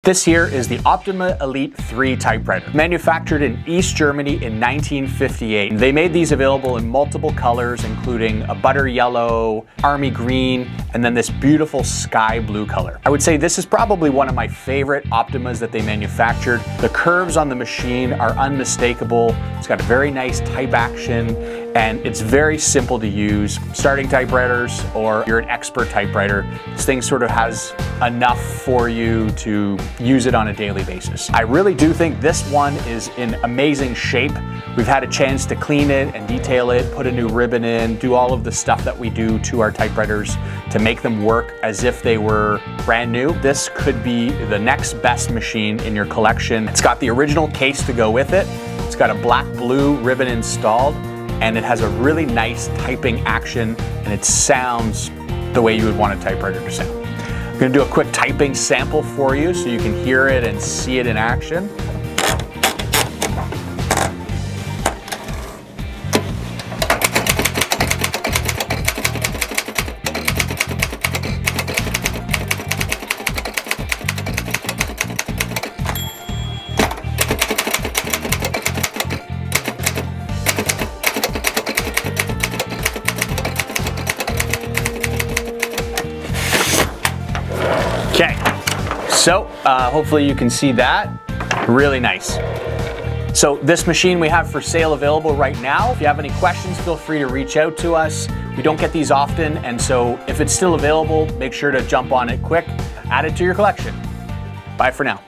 This here is the Optima Elite 3 typewriter, manufactured in East Germany in 1958. They made these available in multiple colors, including a butter yellow, army green, and then this beautiful sky blue color. I would say this is probably one of my favorite Optimas that they manufactured. The curves on the machine are unmistakable. It's got a very nice type action, and it's very simple to use. Starting typewriters, or you're an expert typewriter, this thing sort of has enough for you to use it on a daily basis. I really do think this one is in amazing shape. We've had a chance to clean it and detail it, put a new ribbon in, do all of the stuff that we do to our typewriters to make them work as if they were brand new. This could be the next best machine in your collection. It's got the original case to go with it. It's got a black-blue ribbon installed, and it has a really nice typing action, and it sounds the way you would want a typewriter to sound. I'm gonna do a quick typing sample for you so you can hear it and see it in action. Okay, so hopefully you can see that. Really nice. So this machine we have for sale available right now. If you have any questions, feel free to reach out to us. We don't get these often, and so if it's still available, make sure to jump on it quick. Add it to your collection. Bye for now.